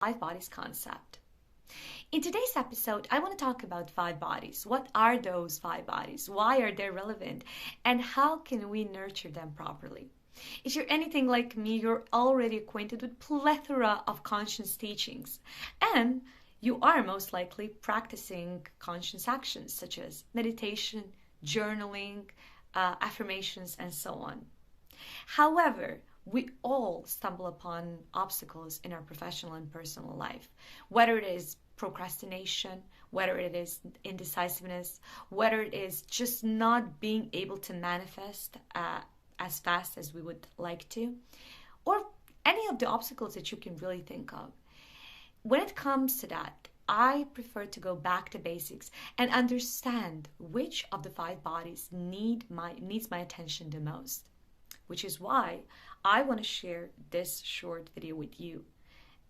five bodies concept. In today's episode, I want to talk about five bodies. What are those five bodies? Why are they relevant? And how can we nurture them properly? If you're anything like me, you're already acquainted with plethora of conscious teachings, and you are most likely practicing conscious actions such as meditation, journaling, affirmations, and so on. However, we all stumble upon obstacles in our professional and personal life, whether it is procrastination, whether it is indecisiveness, whether it is just not being able to manifest as fast as we would like to, or any of the obstacles that you can really think of. When it comes to that, I prefer to go back to basics and understand which of the five bodies needs my attention the most, which is why I want to share this short video with you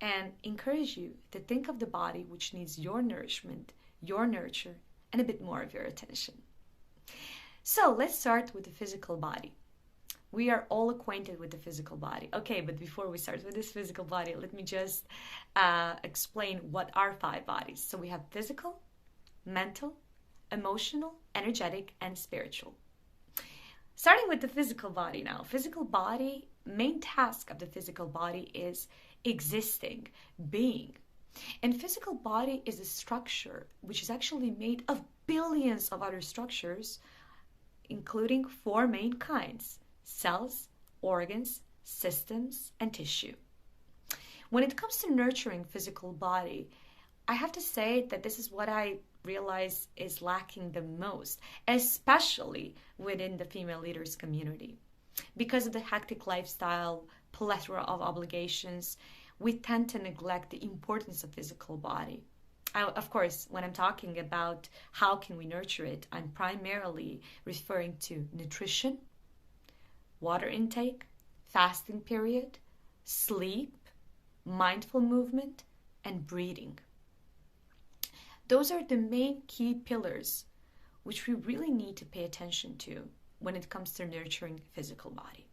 and encourage you to think of the body which needs your nourishment, your nurture, and a bit more of your attention. So let's start with the physical body. We are all acquainted with the physical body. Okay, but before we start with this physical body, let me just explain what are five bodies. So we have physical, mental, emotional, energetic, and spiritual. Starting with the physical body now. Physical body, main task of the physical body is existing, being. And physical body is a structure which is actually made of billions of other structures, including four main kinds: cells, organs, systems, and tissue. When it comes to nurturing physical body, I have to say that this is what I realize is lacking the most, especially within the female leaders community. Because of the hectic lifestyle, plethora of obligations, we tend to neglect the importance of physical body. Of course, when I'm talking about how can we nurture it, I'm primarily referring to nutrition, water intake, fasting period, sleep, mindful movement, and breathing. Those are the main key pillars which we really need to pay attention to when it comes to nurturing physical body.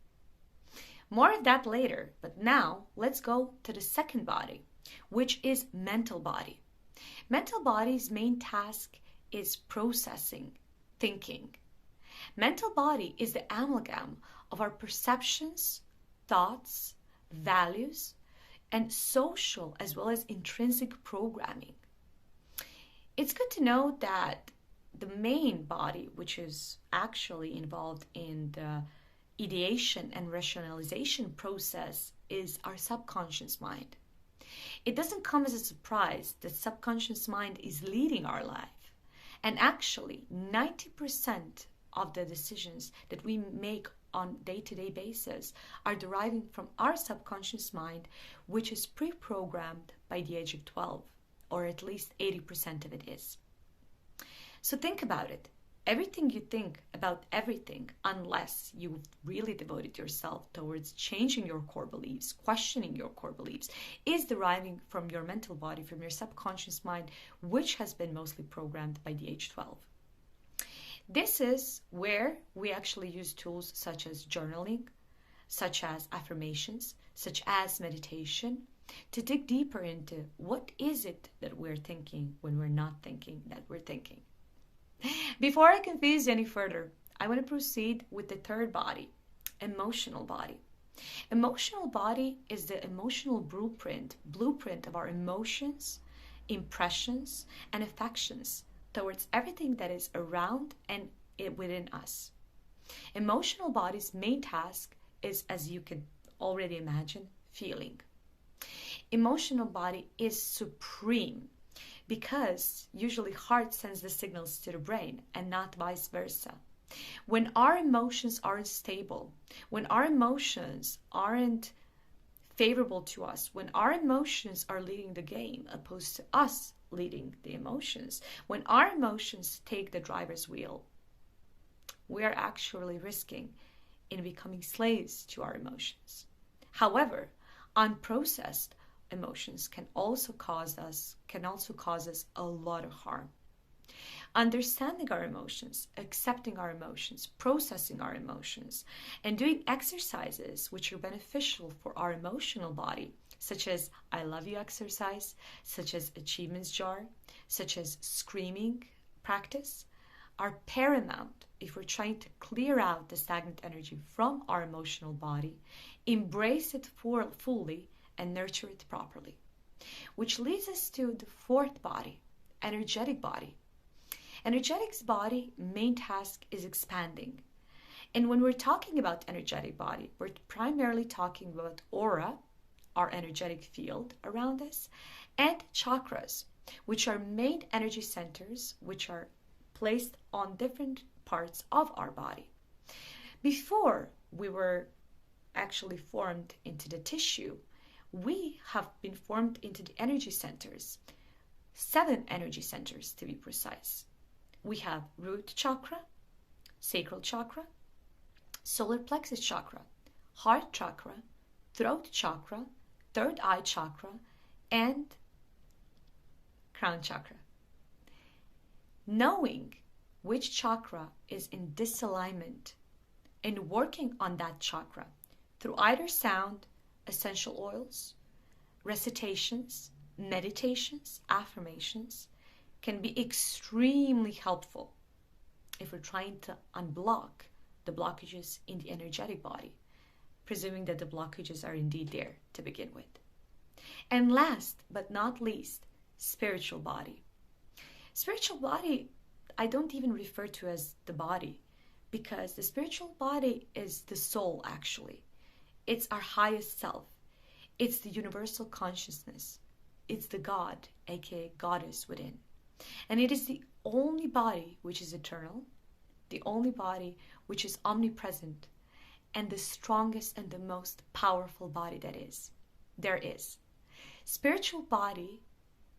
More of that later, but now let's go to the second body, which is mental body. Mental body's main task is processing, thinking. Mental body is the amalgam of our perceptions, thoughts, values, and social as well as intrinsic programming. It's good to know that the main body, which is actually involved in the ideation and rationalization process, is our subconscious mind. It doesn't come as a surprise that subconscious mind is leading our life. And actually, 90% of the decisions that we make on day-to-day basis are deriving from our subconscious mind, which is pre-programmed by the age of 12, or at least 80% of it is. So think about it. Everything you think about everything, unless you've really devoted yourself towards changing your core beliefs, questioning your core beliefs, is deriving from your mental body, from your subconscious mind, which has been mostly programmed by the age 12. This is where we actually use tools such as journaling, such as affirmations, such as meditation, to dig deeper into what is it that we're thinking when we're not thinking that we're thinking. Before I confuse you any further, I want to proceed with the third body, emotional body. Emotional body is the emotional blueprint of our emotions, impressions, and affections towards everything that is around and within us. Emotional body's main task is, as you can already imagine, feeling. Emotional body is supreme because usually heart sends the signals to the brain and not vice versa. When our emotions aren't stable, when our emotions aren't favorable to us, when our emotions are leading the game opposed to us leading the emotions, when our emotions take the driver's wheel, we are actually risking in becoming slaves to our emotions. However, unprocessed emotions can also cause us a lot of harm. Understanding our emotions, accepting our emotions, processing our emotions, and doing exercises which are beneficial for our emotional body such as I love you exercise, such as achievements jar, such as screaming practice, are paramount if we're trying to clear out the stagnant energy from our emotional body, embrace it fully, and nurture it properly. Which leads us to the fourth body, energetic body. Energetic's body main task is expanding. And when we're talking about energetic body, we're primarily talking about aura, our energetic field around us, and chakras, which are main energy centers which are placed on different parts of our body. Before we were actually formed into the tissue, we have been formed into the energy centers, 7 energy centers to be precise. We have root chakra, sacral chakra, solar plexus chakra, heart chakra, throat chakra, third eye chakra, and crown chakra. Knowing which chakra is in disalignment and working on that chakra through either sound, essential oils, recitations, meditations, affirmations can be extremely helpful if we're trying to unblock the blockages in the energetic body, presuming that the blockages are indeed there to begin with. And last but not least, spiritual body. Spiritual body, I don't even refer to as the body, because the spiritual body is the soul actually. It's our highest self. It's the universal consciousness. It's the God, aka goddess within. And it is the only body which is eternal, the only body which is omnipresent, and the strongest and the most powerful body there is. Spiritual body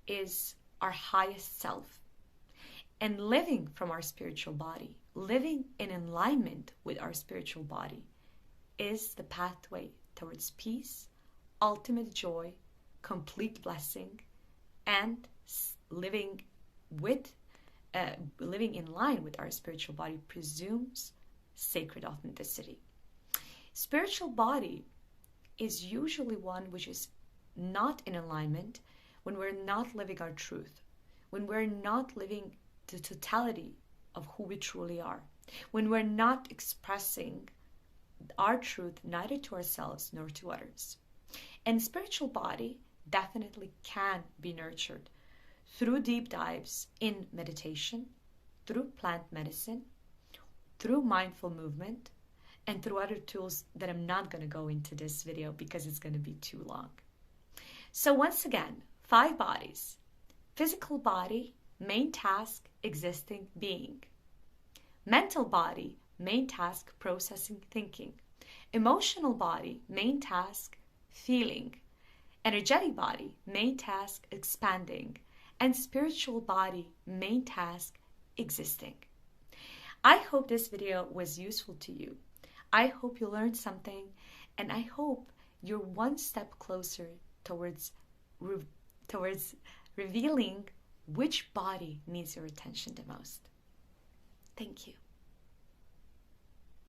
is our highest self. And living from our spiritual body, living in alignment with our spiritual body, is the pathway towards peace, ultimate joy, complete blessing, and living in line with our spiritual body presumes sacred authenticity. Spiritual body is usually one which is not in alignment when we're not living our truth, when we're not living the totality of who we truly are, when we're not expressing our truth neither to ourselves nor to others. And spiritual body definitely can be nurtured through deep dives in meditation, through plant medicine, through mindful movement, and through other tools that I'm not going to go into this video because it's going to be too long. So once again, 5 bodies. Physical body, main task, existing, being. Mental body, main task, processing, thinking. Emotional body, main task, feeling. Energetic body, main task, expanding. And spiritual body, main task, existing. I hope this video was useful to you. I hope you learned something, and I hope you're one step closer towards revealing which body needs your attention the most. Thank you.